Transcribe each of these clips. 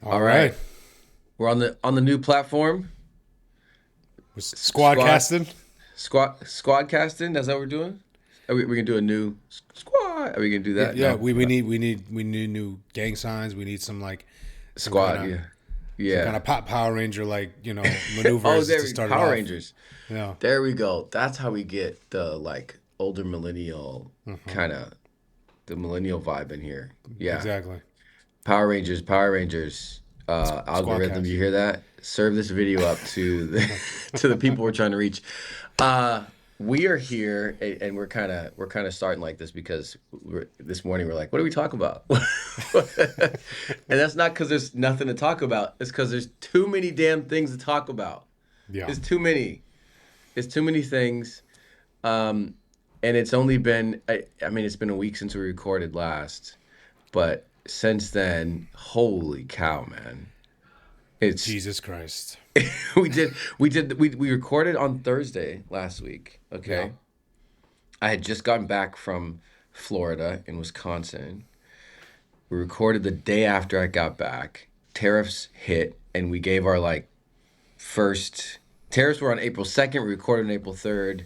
All All right. right, we're on the new platform. Was squad Squad casting? squad casting. That's what we're doing. We gonna do a new squad. Are we gonna do Yeah, that? yeah. No, We need new gang signs. We need some kind squad. of Yeah, some kind yeah. of Power Ranger Oh, maneuvers there to we start it Power off. Rangers. Yeah. There we go. That's how we get the like older millennial Hmm. kind of the millennial vibe in here. Yeah, Exactly. Power Rangers. Power Rangers. Squad Algorithm. You cast. hear that? Serve this video up to the to the people we're trying to reach. Uh, we are here, and we're kind of starting like this because this morning we're like, what do we talk about? And that's not because there's nothing to talk about. It's because there's too many damn things to talk about. Yeah. It's too many. It's too many things. Um, and it's only been, I mean, it's been a week since we recorded last, but since then, holy cow, man! It's Jesus Christ. we recorded on Thursday last week. Yeah. Okay, I had just gotten back from Florida in Wisconsin. We recorded the day after I got back. Tariffs hit, and we gave our like first tariffs were on April 2nd. We recorded on April 3rd,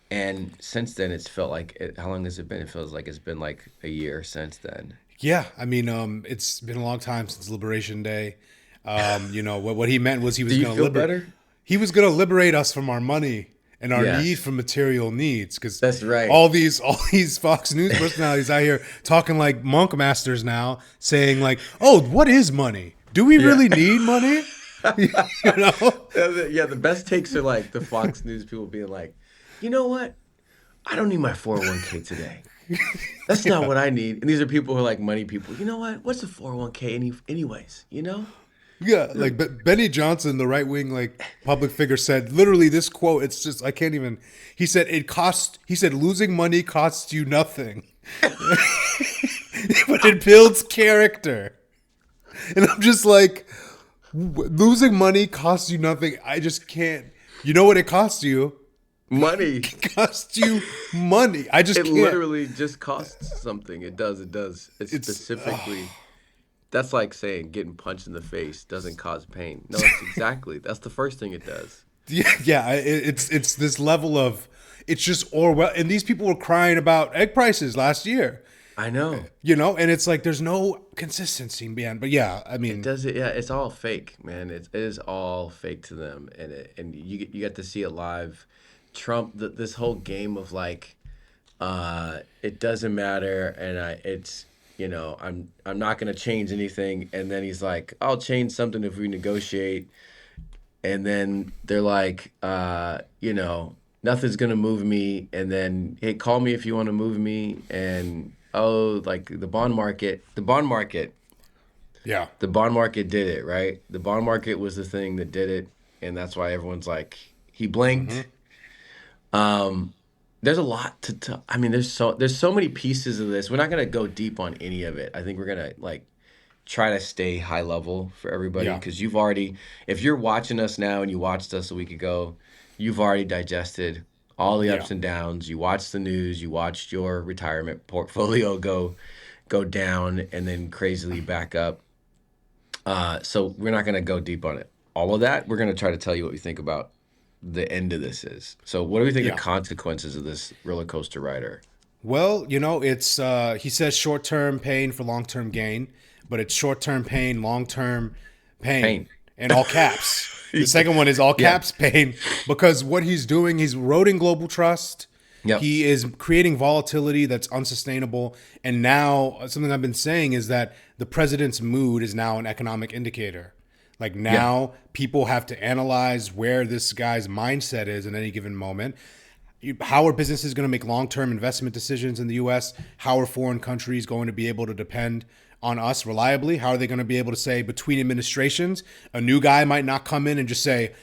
and since then it's felt like how long has it been? It feels like it's been like a year since then. Yeah. I mean, it's been a long time since Liberation Day. What he meant was Do you feel better? he was going to liberate us from our money and our need Yes, for material needs, because that's right. all these Fox News personalities out here talking like monk masters now, saying like, oh, what is money? Do we Yeah. really need money? you know Yeah, the best takes are like the Fox News people being like, you know what? I don't need my 401k today. That's not yeah. what I need. And these are people who are like money people. You know what? What's a 401k anyways? You know? Yeah, like Benny Johnson, the right wing public figure, said literally this quote. It's just I can't even. He said it costs. He said losing money costs you nothing, but it builds character. And I'm just like, losing money costs you nothing. I just can't. You know what it costs you? Money. It costs you money. I just It can't. literally just costs something. It does. It does. It's It's specifically. That's like saying getting punched in the face doesn't cause pain. No, it's exactly. That's the first thing it does. yeah, yeah. It's this level of. It's just Orwell, and these people were crying about egg prices last year. I know. And it's like there's no consistency, man. But yeah, I It mean, does it. Yeah, it's all fake, man. It is all fake to them, and you get to see it live. Trump, this whole game of like, it doesn't matter, and I'm not gonna change anything, and then he's like, I'll change something if we negotiate, and then they're like, nothing's gonna move me, and then hey, call me if you want to move me, and oh, like yeah, the bond market did it, right? The bond market was the thing that did it, and that's why everyone's like, he hmm blinked. Um, there's a lot I mean, there's so many pieces of this. We're not gonna go deep on any of it. I think we're gonna like try to stay high level for everybody yeah, because if you're watching us now and you watched us a week ago, you've already digested all the yeah. ups and downs. You watched the news, you watched your retirement portfolio go down and then crazily back up. So we're not going to go deep on it. All of that, we're going to try to tell you what we think about the end of this is. So what do we think the Yeah. consequences of this roller coaster ride are? Well, it's he says short term pain for long term gain, but it's short term pain, long term pain, Pain. in all caps. The second one is all Yeah. caps pain, because what he's doing, he's eroding global trust. Yep. He is creating volatility that's unsustainable. And now, something I've been saying is that the president's mood is now an economic indicator. Like Yeah. now, people have to analyze where this guy's mindset is in any given moment. How are businesses going to make long-term investment decisions in the U.S.? How are foreign countries going to be able to depend on us reliably? How are they going to be able to say between administrations, a new guy might not come in and just say,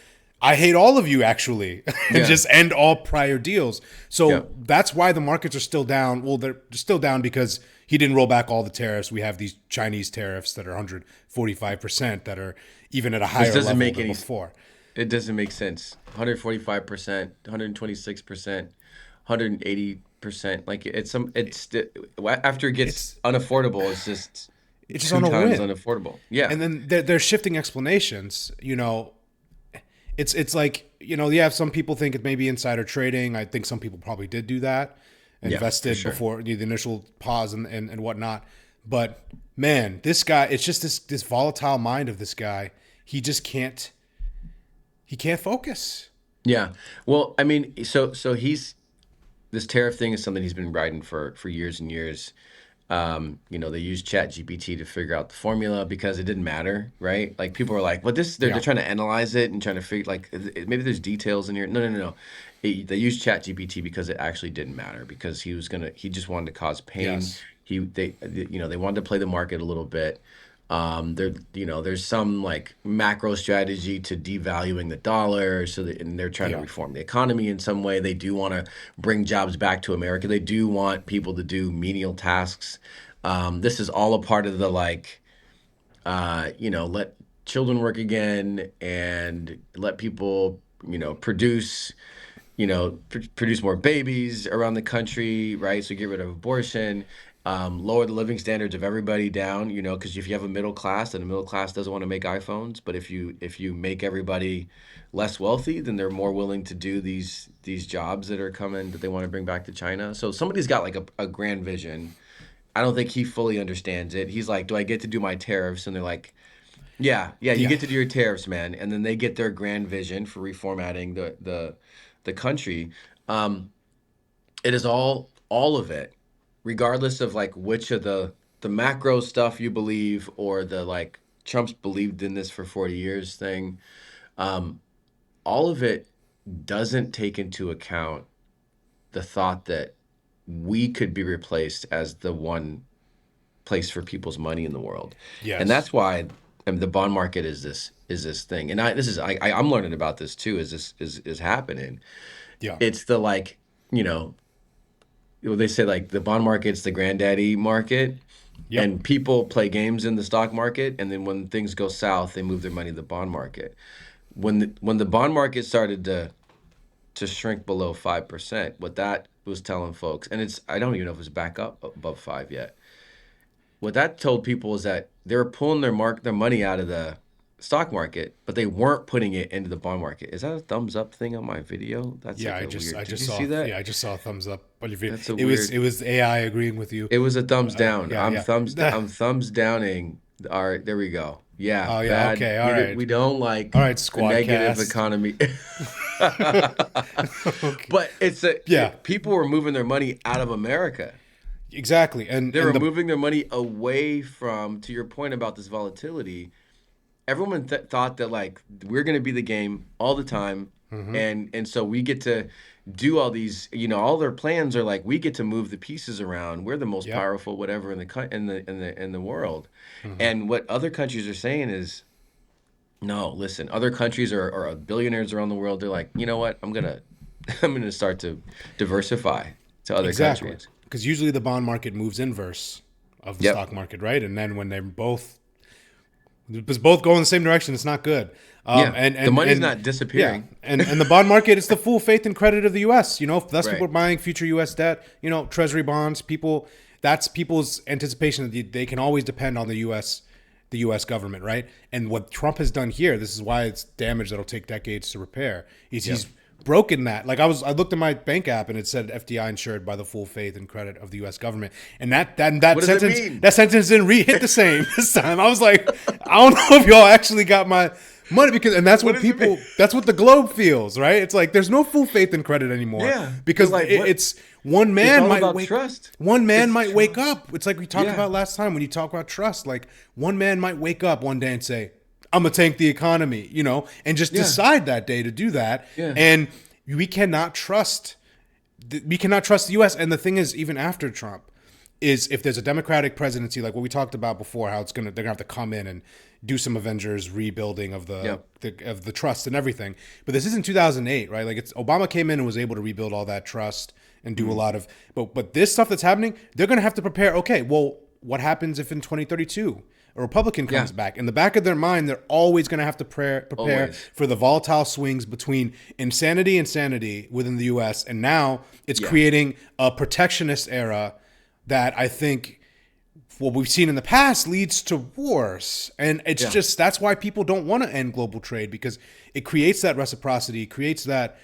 I hate all of you actually, and Yeah. just end all prior deals. Yeah. So that's why the markets are still down. Well, they're still down because he didn't roll back all the tariffs. We have these Chinese tariffs that are 145% that are even at a Which higher doesn't level make than any before. it doesn't make sense. 145%, 126%, 180%. Like it's after it gets It's unaffordable, it's just It's just two on a times whim. unaffordable. Yeah. And then they're shifting explanations. It's like, yeah, some people think it may be insider trading. I think some people probably did do that, Yeah, for invested sure. before the initial pause and whatnot. But man, this guy, it's just this volatile mind of this guy. He just can't focus. Yeah. Well, I mean, so he's this tariff thing is something he's been writing for years and years. They used Chat GPT to figure out the formula because it didn't matter, right? Like people are like, "Well, they're Yeah. trying to analyze it and trying to figure like maybe there's details in here." No, no, no, no. They used Chat GPT because it actually didn't matter because he just wanted to cause pain. Yes. They wanted to play the market a little bit. There's some like macro strategy to devaluing the dollar, and they're trying to Yeah. reform the economy in some way. They do want to bring jobs back to America. They do want people to do menial tasks. This is all a part of the like, let children work again and let people, produce produce more babies around the country, right? So get rid of abortion, lower the living standards of everybody down, because if you have a middle class and the middle class doesn't want to make iPhones, but if you make everybody less wealthy, then they're more willing to do these jobs that are coming that they want to bring back to China. So somebody's got like a grand vision. I don't think he fully understands it. He's like, "Do I get to do my tariffs?" And they're like, yeah, yeah, you Yeah. get to do your tariffs, man. And then they get their grand vision for reformatting the country. Um, it is all of it, regardless of like which of the macro stuff you believe or the like Trump's believed in this for 40 years thing. Um, all of it doesn't take into account the thought that we could be replaced as the one place for people's money in the world, and Yes. that's why the bond market is this thing. And I'm learning about this too. Is this is happening? Yeah. It's the like you know they say like the bond market's the granddaddy market, Yep. and people play games in the stock market, and then when things go south, they move their money to the bond market. When the bond market started to shrink below 5%, what that was telling folks, and I don't even know if it's back up above 5 yet. What that told people is that they were pulling their money out of the stock market, but they weren't putting it into the bond market. Is that a thumbs up thing on my video? That's Yeah. like I a just weird. I Did just you see saw that? yeah I just saw a thumbs up. But if That's a it weird. was AI agreeing with you. It was a thumbs down. Yeah. I'm Yeah. thumbs I'm thumbs downing. All right, there we go. Yeah, Oh yeah. bad. Okay. All We right. we don't All like right. the Squad negative cast. economy. Okay. But Yeah. people were moving their money out of America. Exactly. They were moving their money away from, to your point about this volatility, everyone thought that like we're going to be the game all the time, and so we get to do all these, all their plans are like we get to move the pieces around. We're the most Yep. powerful whatever in the world. Hmm. And what other countries are saying is, no, listen, other countries are billionaires around the world. They're like, you know what? I'm gonna start to diversify to other Exactly. countries. Because usually the bond market moves inverse of the Yep. stock market, right? And then when they're both go in the same direction, it's not good. Yeah. The money's And not yeah, disappearing. and the bond market is the full faith and credit of the U.S. If less people Right. are buying future U.S. debt, Treasury bonds. That's people's anticipation that they can always depend on the U.S. government, right? And what Trump has done here, this is why it's damage that'll take decades to repair. Yep. He's broken that. Like I looked at my bank app and it said FDI insured by the full faith and credit of the U.S. government, and that What does it sentence mean? didn't hit the same this time. I was like, I don't know if y'all actually got my money and that's What what does it mean? that's what the globe feels, right? It's like there's no full faith and credit anymore Yeah. They're because like, what? it's one It's man all might about wake trust. one man It's might wake trust. up. It's like we talked Yeah. about last time when you talk about trust. Like one man might wake up one day and say, "I'm gonna tank the economy," and just Yeah. decide that day to do that. Yeah. And we cannot trust. We cannot trust the U.S. And the thing is, even after Trump, is if there's a Democratic presidency, like what we talked about before, how they're gonna have to come in and do some Avengers rebuilding of Yep. the trust and everything. But this isn't 2008, right? Like Obama came in and was able to rebuild all that trust and do a lot of. But this stuff that's happening, they're gonna have to prepare. Okay, well, what happens if in 2032 a Republican comes Yeah. back? In the back of their mind, they're always going to have to prepare Always. for the volatile swings between insanity and sanity within the U.S. And now it's Yeah. creating a protectionist era that I think what we've seen in the past leads to wars. And it's Yeah. just that's why people don't want to end global trade, because it creates that reciprocity, creates that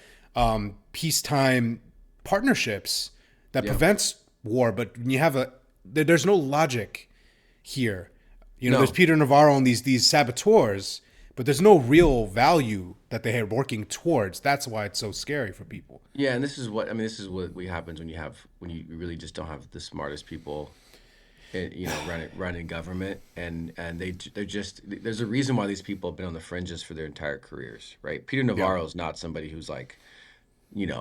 peacetime partnerships that Yeah. prevents war. But when you have there's no logic here. There's No. Peter Navarro and these saboteurs, but there's no real value that they are working towards. That's why it's so scary for people. Yeah, and this is what I mean. This is what happens when you really just don't have the smartest people, running government, and they're just there's a reason why these people have been on the fringes for their entire careers, right? Peter Yeah. Navarro is not somebody who's like,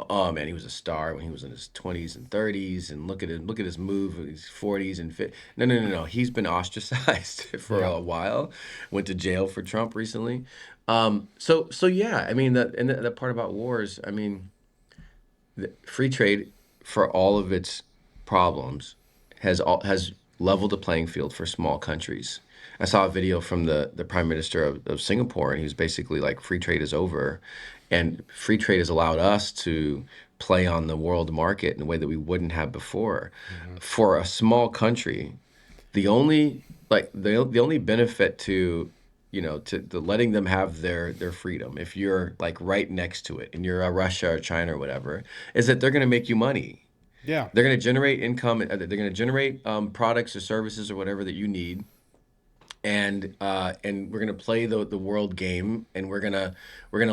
oh man, he was a star when he was in his 20s and 30s, and look at his move in his 40s and fit. No, no, no, no. He's been ostracized for Yeah. a while. Went to jail for Trump recently. So yeah, I mean that part about wars. I mean, free trade, for all of its problems, has leveled the playing field for small countries. I saw a video from the prime minister of Singapore, and he was basically like, free trade is over, and free trade has allowed us to play on the world market in a way that we wouldn't have before. Hmm. For a small country, the only the only benefit to to letting them have their freedom, if you're like right next to it and you're a Russia or China or whatever, is that they're going to make you money. Yeah. They're going to generate income. They're going to generate products or services or whatever that you need, and we're going to play the world game, and we're gonna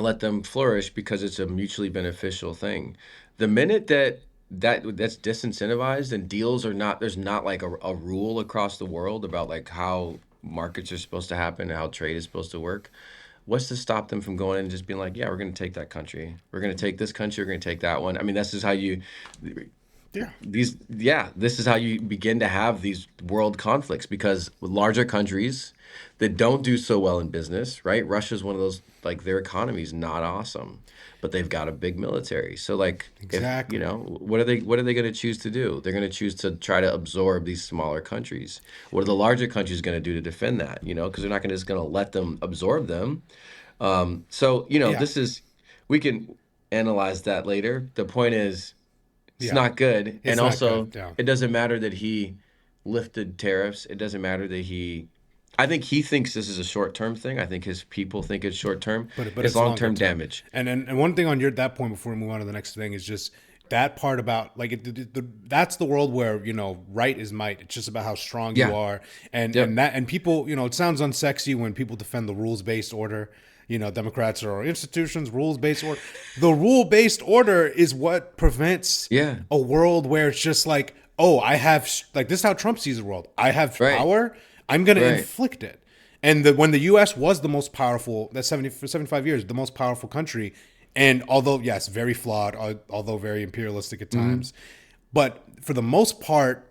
let them flourish because it's a mutually beneficial thing. The minute that's disincentivized and deals are not, there's not like a rule across the world about like how markets are supposed to happen and how trade is supposed to work. What's to stop them from going and just being like, yeah, we're going to take that country, we're going to take this country, we're going to take that one. I mean, this is how you Yeah. this is how you begin to have these world conflicts, because with larger countries that don't do so well in business, right? Russia's one of those, like, their economy is not awesome, but they've got a big military. So like, if Exactly. what are they going to choose to do? They're going to choose to try to absorb these smaller countries. What are the larger countries going to do to defend that? Because they're not going to just going to let them absorb them. So Yeah. this is, we can analyze that later. The point is, it's Yeah. not good. It's And not good. also, Yeah. it doesn't matter that he lifted tariffs. It doesn't matter that I think he thinks this is a short term thing. I think his people think it's short term. But It's it's long longer term term. damage. And one thing on your that point before we move on to the next thing is just that part about like that's the world where right is might. It's just about how strong you Yeah. are, and Yep. and people, it sounds unsexy when people defend the rules based order. Democrats are institutions, rules based order. The rule based order is what prevents Yeah. a world where it's just like, oh, I have like this is how Trump sees the world. I have Right. power. I'm going to Right. inflict it. And when the U.S. was the most powerful, that's 70 for 75 years, the most powerful country, and although yes, very flawed, although very imperialistic at Hmm. times, but for the most part,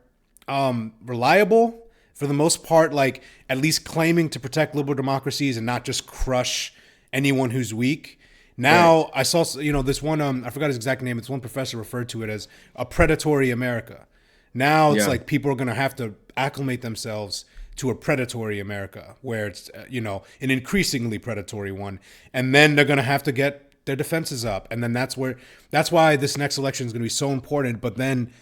reliable. For the most part, like at least claiming to protect liberal democracies and not just crush anyone who's weak. Right. Now I saw this one I forgot his exact name. It's one professor referred to it as a predatory America. Now it's Yeah. like people are going to have to acclimate themselves to a predatory America where it's an increasingly predatory one, and then they're going to have to get their defenses up, and then that's why this next election is going to be so important. But then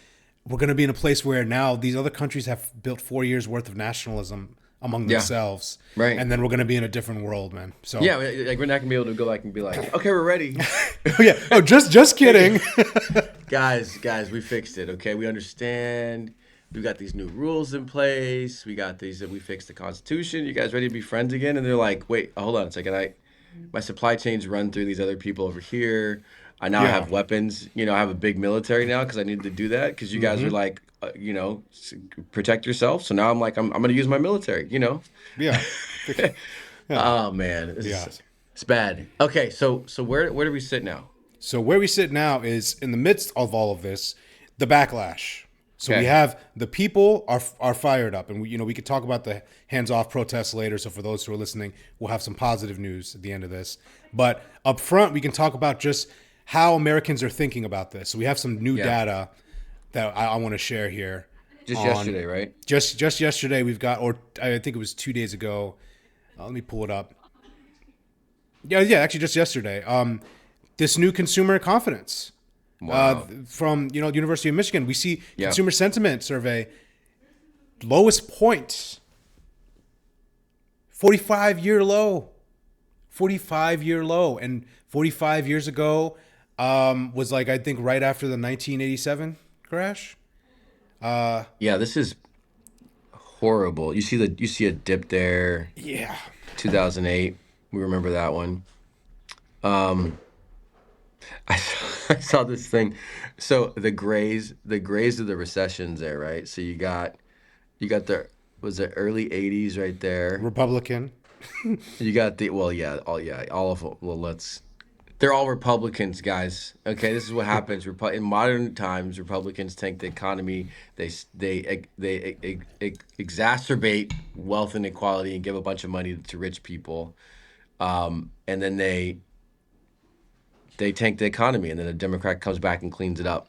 we're going to be in a place where now these other countries have built 4 years worth of nationalism among Yeah. themselves, Right. and then we're going to be in a different world, man. So Yeah. Like, we're not gonna be able to go back and be like, okay, we're ready. yeah, oh, just kidding. Guys, we fixed it. Okay, we understand. We've got these new rules in place. We got these. We fixed the Constitution. You guys ready to be friends again? And they're like, wait, hold on a second. My supply chains run through these other people over here. I now Yeah. have weapons. I have a big military now because I needed to do that because you guys are like, protect yourself. So now I'm like, I'm going to use my military. Yeah. Yeah. Oh man, Yeah. it's bad. Okay, so where do we sit now? So where we sit now is in the midst of all of this, the backlash. So we Okay. have the people are fired up, and we could talk about the hands-off protests later. So for those who are listening, we'll have some positive news at the end of this. But up front, we can talk about just how Americans are thinking about this. So we have some new Yeah. data that I want to share here. Just on yesterday, right? just yesterday we've got, or I think it was 2 days ago. Let me pull it up. Yeah, actually just yesterday. This new consumer confidence Wow. from University of Michigan. We see Yeah. consumer sentiment survey. lowest point, 45-year low, 45-year low, and 45 years ago was like I think right after the 1987 crash. Yeah, this is horrible. You see a dip there, Yeah, 2008. We remember that one. Um, I saw this thing. So the grays of the recessions there, right? So you got the was it early 80s right there. Republican. You got the well, yeah, all of them. Well, let's. They're all Republicans, guys. Okay, this is what happens. In modern times, Republicans tank the economy. They exacerbate wealth inequality and give a bunch of money to rich people. And then they tank the economy, and then a Democrat comes back and cleans it up.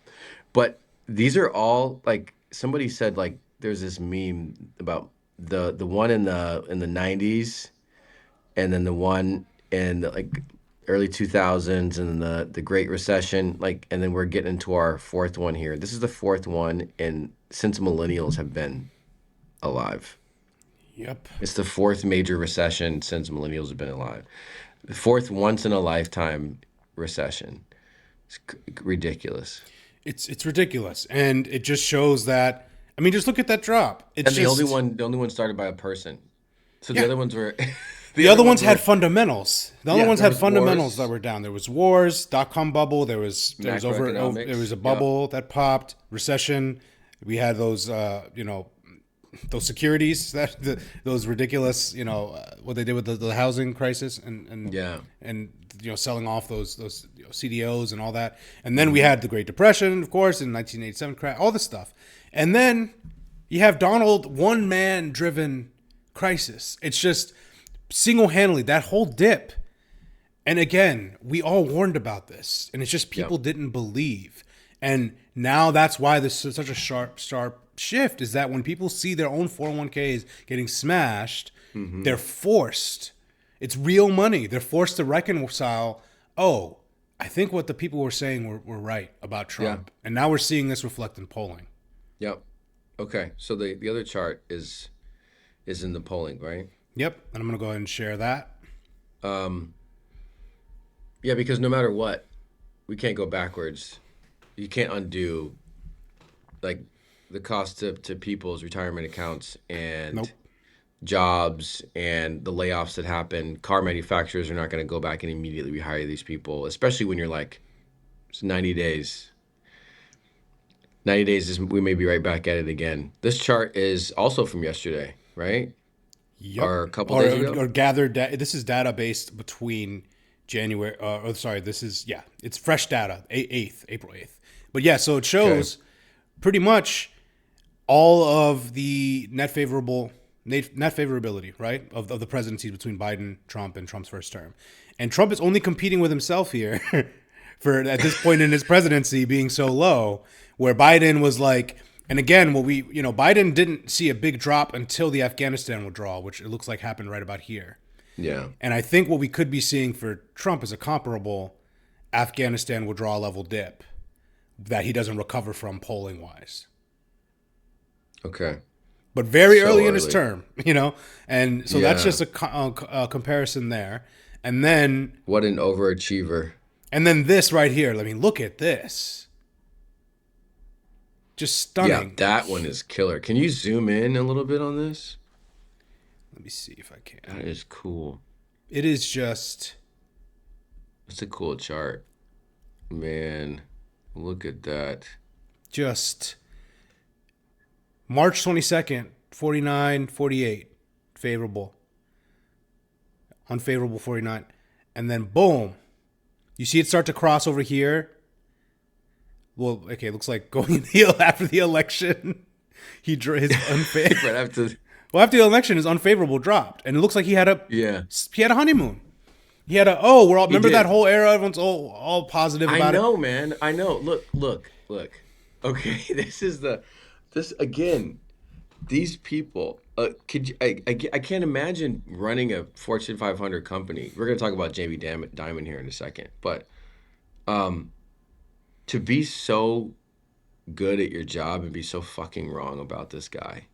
But these are all like somebody said like there's this meme about the one in the 90s and then the one in the, like early 2000s and the Great Recession like and then we're getting into our fourth one here. This is the fourth one and since millennials have been alive. Yep. It's the fourth major recession since millennials have been alive. The fourth once in a lifetime recession. It's ridiculous. It's ridiculous, and it just shows that. I mean, just look at that drop. It's And just the only one started by a person. So the yeah. other ones were The the other other ones ones had were fundamentals. The other yeah, ones there had was fundamentals that wars, were down. There was wars, dot-com bubble. There was macroeconomics. a Yep. bubble that popped, recession. We had those, those securities those ridiculous, what they did with the housing crisis Yeah. and selling off those CDOs and all that. And then we had the Great Depression, of course, in 1987 crash, all this stuff. And then you have Donald one man driven crisis. It's just single-handedly that whole dip. And again, we all warned about this, and it's just Yep. people didn't believe. And now that's why this is such a sharp shift is that when people see their own 401ks getting smashed, they're forced. It's real money. They're forced to reconcile, oh, I think what the people were saying were right about Yeah. Trump. And now we're seeing this reflect in polling. Yep. Okay. So the other chart is in the polling, right? Yep. And I'm going to go ahead and share that. Um yeah, because no matter what, we can't go backwards. You can't undo like the cost to people's retirement accounts and Nope. jobs and the layoffs that happen. Car manufacturers are not going to go back and immediately rehire these people, especially when you're like it's 90 days. 90 days is we may be right back at it again. This chart is also from yesterday, right? Yep. Or a couple days ago. Or gathered data. This is data based between January. Sorry, this is it's fresh data. 8th, April 8th. But yeah, so it Okay. shows pretty much all of the net favorability, right, of the presidencies between Biden, Trump, and Trump's first term. And Trump is only competing with himself here for at this point in his presidency being so low, where Biden was like, and again, Biden didn't see a big drop until the Afghanistan withdrawal, which it looks like happened right about here. Yeah. And I think what we could be seeing for Trump is a comparable Afghanistan withdrawal level dip that he doesn't recover from polling wise. Okay. But very So early in his early. term, and so that's Yeah. just a comparison there. And then What an overachiever. this right here. I mean, look at this, just Yeah, stunning. that one is killer. Can you zoom in a little bit on this? Let me see if I That can. is cool. It is just It's a cool chart. Man, look at that. just March 22nd, 49, 48, favorable, unfavorable 49, and then boom, you see it start to cross over here. Well, okay, it looks like going after the election, his unfavorable. Right after, Well, after the election, his unfavorable dropped, and it looks like he had a yeah. honeymoon. He had we're all remember did. that whole era. Everyone's all positive I about it. know, man. I know. Look. Okay, this again. These people. Could you, I can't imagine running a Fortune 500 company. We're gonna talk about Jamie Dimon here in a second, but to be so good at your job and be so fucking wrong about this guy.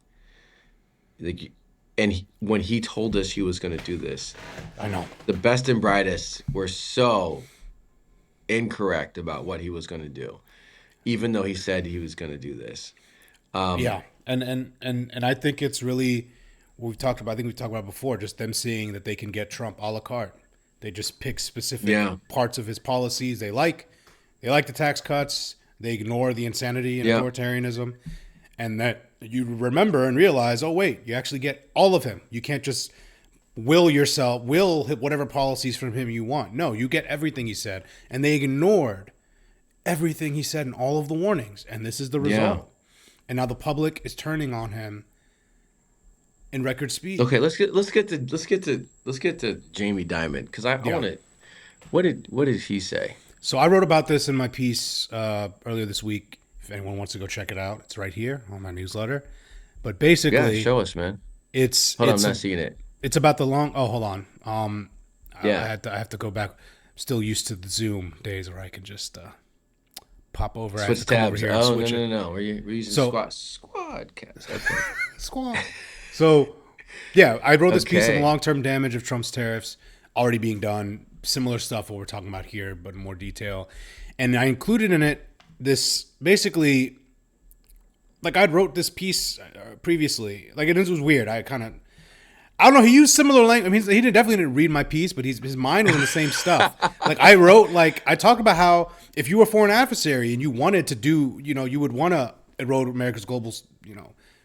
like, and when he told us he was going to do this, I know. the best and brightest were so incorrect about what he was going to do, even though he said he was going to do this. Yeah, and I think it's really what we've talked about. I think we've talked about before. Just them seeing that they can get Trump a la carte. They just pick specific Yeah, parts of his policies they like. They like the tax cuts. They ignore the insanity and yeah, authoritarianism, and that you remember and realize, oh wait, you actually get all of him. You can't just will whatever policies from him you want. No, you get everything he said, and they ignored everything he said in all of the warnings, and this is the yeah. result. And now the public is turning on him in record speed. Okay, let's get to Jamie Dimon because I Yeah. want to. What did he say? So I wrote about this in my piece earlier this week. If anyone wants to go check it out, it's right here on my newsletter. But Yeah, basically, show us, man. it's Hold on, I'm it's not a, seeing it. it's about the long. Oh, hold on. Yeah, I have to go back. I'm still used to the Zoom days where I can just pop over. I have to switch come over tabs. here and Oh no switch it. no no. We're using So squad cats. Okay. squall. So yeah, I wrote this piece on the Okay. long-term damage of Trump's tariffs already being done. Similar stuff what we're talking about here, but in more detail. And I included in it this basically, like I wrote this piece previously. Like it was weird. I don't know. He used similar language. I mean, definitely didn't read my piece, but his mind was in the same stuff. Like I wrote, like I talked about how if you were a foreign adversary and you wanted to do, you would want to erode America's global,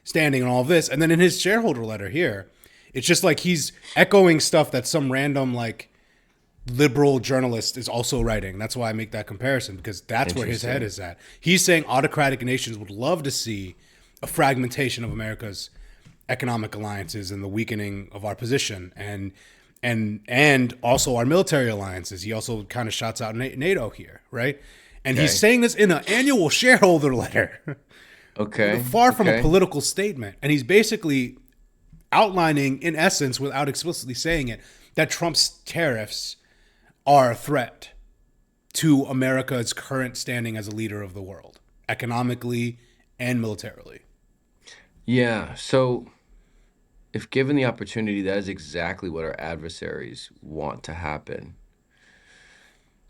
standing and all of this. And then in his shareholder letter here, it's just like he's echoing stuff that some random like liberal journalist is also writing. That's why I make that comparison because that's where his head Interesting. is at. He's saying autocratic nations would love to see a fragmentation of America's economic alliances and the weakening of our position and also our military alliances. He also kind of shouts out NATO here, right? And he's Okay. saying this in an annual shareholder letter, Okay. far from a Okay. political statement. And he's basically outlining, in essence, without explicitly saying it, that Trump's tariffs are a threat to America's current standing as a leader of the world, economically and militarily. Yeah. So, if given the opportunity, that is exactly what our adversaries want to happen.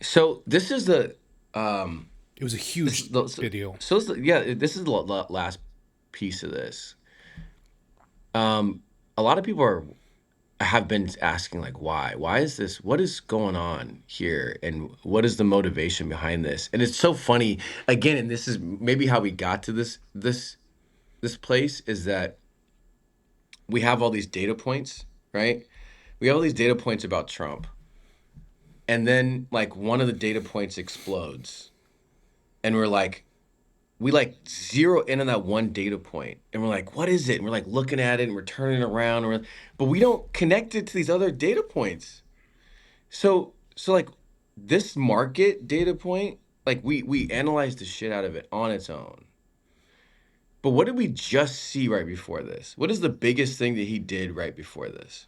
So this is the It was a this huge is the, so, video. so this is the, yeah, this is the last piece of this. A lot of people have been asking like why is this, what is going on here, and what is the motivation behind this? And it's so funny again, and this is maybe how we got to this place, is that we have all these data points, right? We have all these data points about Trump, and then like one of the data points explodes, and we like zero in on that one data point, and we're like, what is it? And we're like looking at it and we're turning it around, but we don't connect it to these other data points. So like this market data point, like we analyzed the shit out of it on its own. But what did we just see right before this? What is the biggest thing that he did right before this?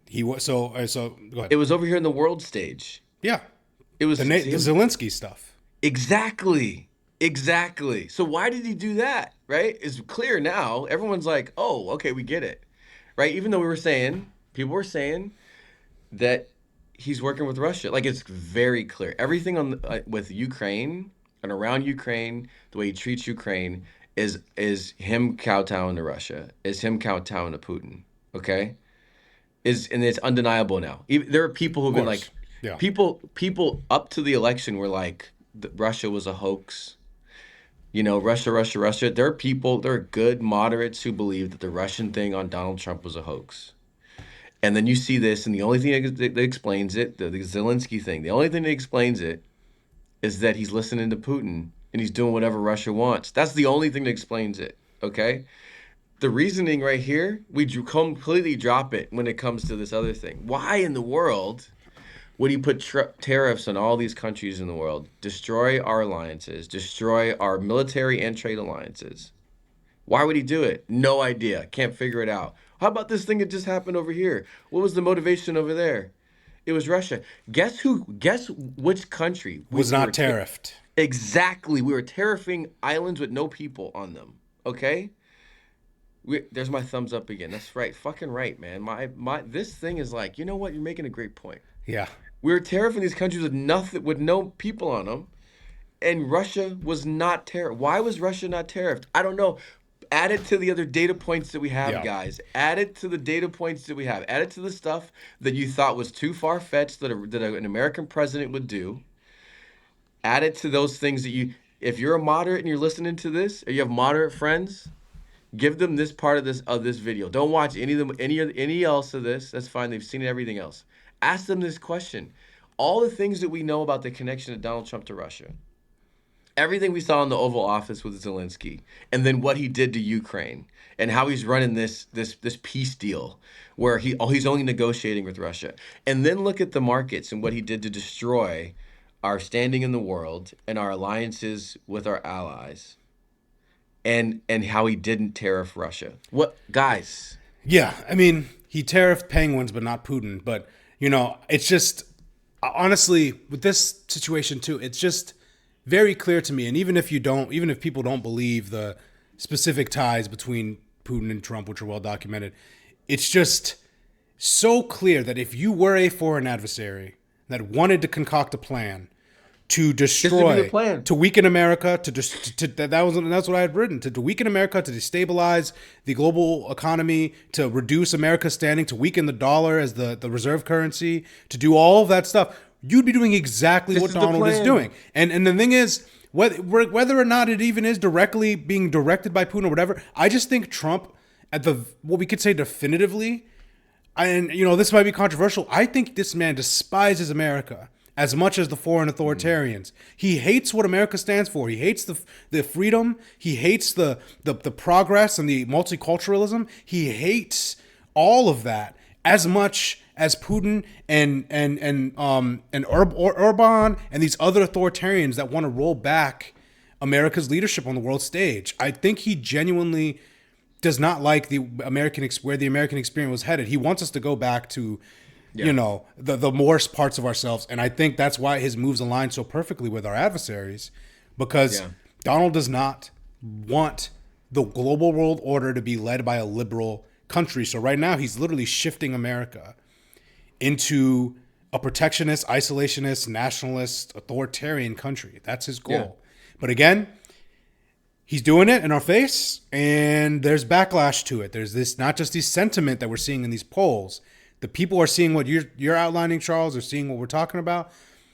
He was so go ahead. It was over here in the world stage. Yeah, It was the him. Zelensky stuff. Exactly. Exactly. So why did he do that? Right? It's clear now. Everyone's like, "Oh, okay, we get it." Right? Even though people were saying that he's working with Russia. Like it's very clear. Everything with Ukraine and around Ukraine, the way he treats Ukraine is him kowtowing to Russia. Is him kowtowing to Putin. Okay? Is and it's undeniable now. There are people Of who've been like, course. Yeah. people up to the election were like, Russia was a hoax. You know, Russia, Russia, Russia. There are good moderates who believe that the Russian thing on Donald Trump was a hoax. And then you see this, and the only thing that explains it, the Zelensky thing, the only thing that explains it is that he's listening to Putin and he's doing whatever Russia wants. That's the only thing that explains it. Okay? The reasoning right here, completely drop it when it comes to this other thing. Why in the world would he put tariffs on all these countries in the world, destroy our alliances, destroy our military and trade alliances? Why would he do it? No idea. Can't figure it out. How about this thing that just happened over here? What was the motivation over there? It was Russia. Guess which country Was we were not tariffed. exactly. We were tariffing islands with no people on them. Okay? There's my thumbs up again. That's right. Fucking right, man. This thing is like, you know what? You're making a great point. Yeah. We were tariffing these countries with nothing, with no people on them, and Russia was not tariffed. Why was Russia not tariffed? I don't know. Add it to the other data points that we have, Yeah. guys. Add it to the data points that we have. Add it to the stuff that you thought was too far fetched that an American president would do. Add it to those things that you, if you're a moderate and you're listening to this, or you have moderate friends, give them this part of this video. Don't watch any of them any else of this. That's fine. They've seen everything else. Ask them this question. All the things that we know about the connection of Donald Trump to Russia. Everything we saw in the Oval Office with Zelensky, and then what he did to Ukraine, and how he's running this peace deal where he's only negotiating with Russia. And then look at the markets and what he did to destroy our standing in the world and our alliances with our allies, and how he didn't tariff Russia. What, guys? Yeah. I mean, he tariffed penguins, but not Putin. But, it's just, honestly, with this situation too, it's just very clear to me. And even if people don't believe the specific ties between Putin and Trump, which are well documented, it's just so clear that if you were a foreign adversary that wanted to concoct a plan to This would be the destroy, plan. to weaken America, that's what I had written, to weaken America, to destabilize the global economy, to reduce America's standing, to weaken the dollar as the reserve currency, to do all of that stuff. You'd be doing exactly This what is the Donald is plan. doing. And the thing is, whether or not it even is directly being directed by Putin or whatever, I just think Trump, at the what we could say definitively, and this might be controversial, I think this man despises America as much as the foreign authoritarians. He hates what America stands for. He hates the freedom. He hates the progress and the multiculturalism. He hates all of that as much as Putin and Orban and these other authoritarians that want to roll back America's leadership on the world stage. I think he genuinely does not like where the American experience was headed. He wants us to go back to, Yeah. the worst parts of ourselves. And I think that's why his moves align so perfectly with our adversaries, because Yeah. Donald does not want the global world order to be led by a liberal country. So right now he's literally shifting America into a protectionist, isolationist, nationalist, authoritarian country. That's his goal. Yeah. But again, he's doing it in our face, and there's backlash to it. There's this, not just this sentiment that we're seeing in these polls. The people are seeing what you're outlining, Charles. They're seeing what we're talking about.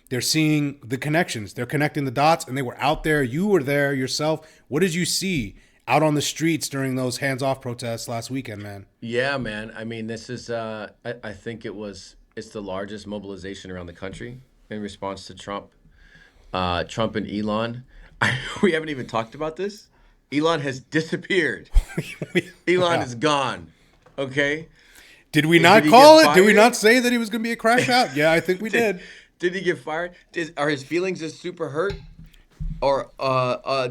They're seeing the connections. They're connecting the dots, and they were out there. You were there yourself. What did you see out on the streets during those hands-off protests last weekend, man? Yeah, man. I mean, this is I think it's the largest mobilization around the country in response to Trump. Trump and Elon. We haven't even talked about this. Elon has disappeared. Elon Yeah. is gone. Okay? Did we Did not he call get it? Did we fired? not say that he was going to be a crash out? Yeah, I think we did. Did he get fired? Are his feelings just super hurt? Or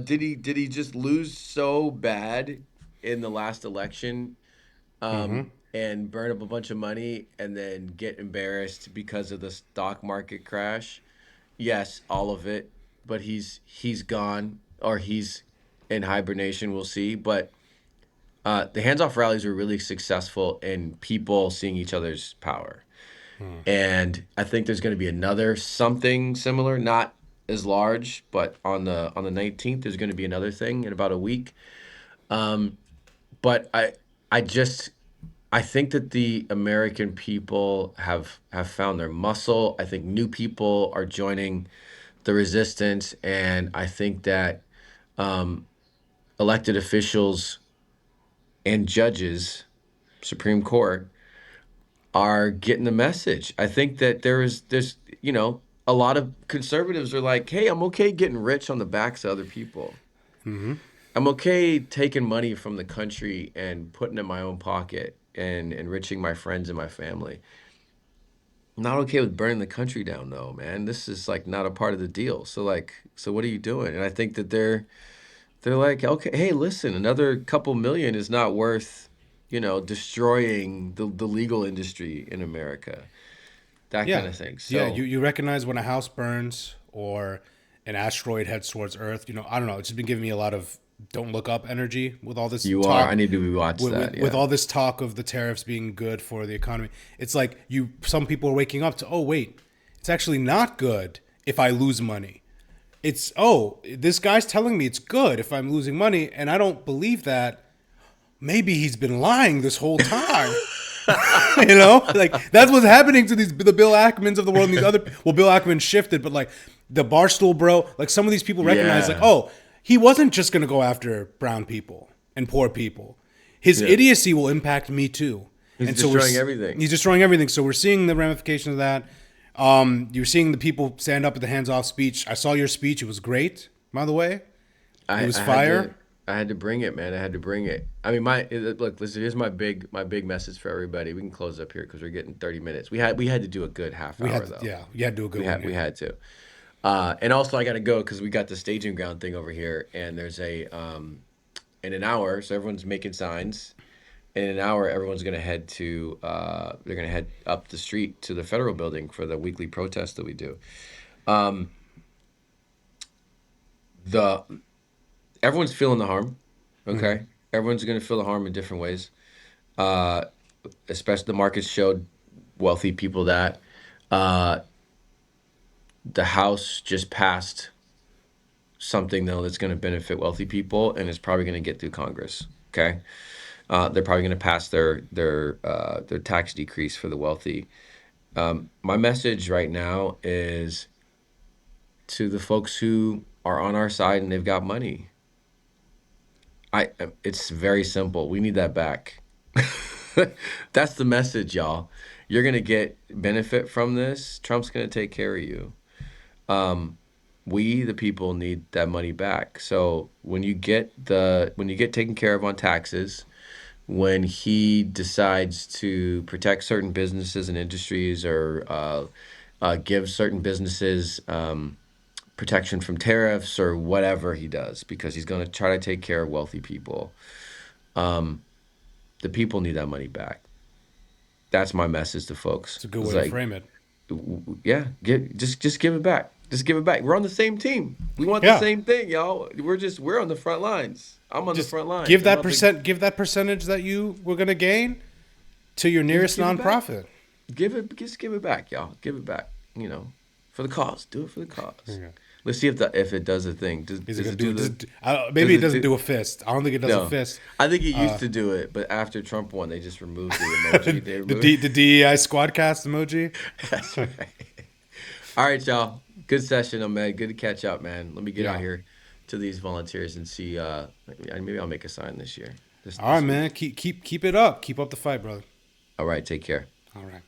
did he just lose so bad in the last election, and burn up a bunch of money and then get embarrassed because of the stock market crash? Yes, all of it. But he's gone, or he's in hibernation. We'll see. But the hands-off rallies were really successful in people seeing each other's power. And I think there's going to be another something similar, not as large, but on the 19th there's going to be another thing in about a week. But I think that the American people have found their muscle. I think new people are joining the resistance, and I think that elected officials and judges, Supreme Court, are getting the message. I think that there's a lot of conservatives are like, hey, I'm okay getting rich on the backs of other people. I'm okay taking money from the country and putting it in my own pocket and enriching my friends and my family. I'm not okay with burning the country down though, man. This is like not a part of the deal. So what are you doing? And I think that they're like, okay, hey, listen, another couple million is not worth, destroying the legal industry in America. That kind Yeah. of thing. Yeah. So You recognize when a house burns or an asteroid heads towards Earth. I don't know. It's just been giving me a lot of don't look up energy with all this You are. I talk need to rewatch with, that. with Yeah. all this talk of the tariffs being good for the economy. It's like some people are waking up to, oh wait, it's actually not good if I lose money. It's, oh, this guy's telling me it's good if I'm losing money, and I don't believe that. Maybe he's been lying this whole time. Like that's what's happening to the Bill Ackmans of the world and these other. Well, Bill Ackman shifted, but like the Barstool bro, like some of these people recognize, like, Yeah. oh, he wasn't just gonna go after brown people and poor people. His Yeah. idiocy will impact me too, He's and so destroying everything. he's destroying everything. So we're seeing the ramifications of that. You're seeing the people stand up at the hands-off speech. I saw your speech; it was great. By the way, it was I had to fire. I had to bring it, man. I had to bring it. I mean, look. Listen, here's my big message for everybody. We can close up here because we're getting 30 minutes. We had to do a good half We hour had, though. yeah, you had to do a good one. We Yeah. had to. And also, I got to go because we got the staging ground thing over here, and there's a in an hour, so everyone's making signs. In an hour, everyone's gonna head to they're gonna head up the street to the federal building for the weekly protest that we do. Um, the Everyone's feeling the harm. Mm-hmm. Okay, everyone's gonna feel the harm in different ways. Uh, Especially the markets showed wealthy people that uh, the House just passed something though that's going to benefit wealthy people and it's probably going to get through Congress. Okay, they're probably going to pass their tax decrease for the wealthy. My message right now is to the folks who are on our side and they've got money. It's very simple. We need that back. That's the message, y'all. You're gonna get benefit from this. Trump's gonna take care of you. We, the people, need that money back. So when you get taken care of on taxes, when he decides to protect certain businesses and industries or give certain businesses protection from tariffs or whatever he does, because he's going to try to take care of wealthy people. The people need that money back. That's my message to folks. It's a good It's way to like, frame it. yeah, just give it back. Just give it back. We're on the same team. We want the Yeah. same thing, y'all. We're on the front lines. I'm on the Just front lines. I'm about to give that percentage that you were gonna gain to your just nearest give it back. nonprofit. Just give it back, y'all. Give it back. For the cause. Do it for the cause. Yeah. Let's see if it does a thing. Is it Does gonna it do? do the does Maybe it it doesn't do do a fist. I don't think it does a no? fist. I think it used to do it, but after Trump won, they just removed the emoji. They removed. The DEI squadcast emoji. That's right. All right, y'all. Good session, Ahmed. Good to catch up, man. Let me get out Yeah. here to these volunteers and see. Maybe I'll make a sign this year. This All right, week. man. Keep it up. Keep up the fight, brother. All right. Take care. All right.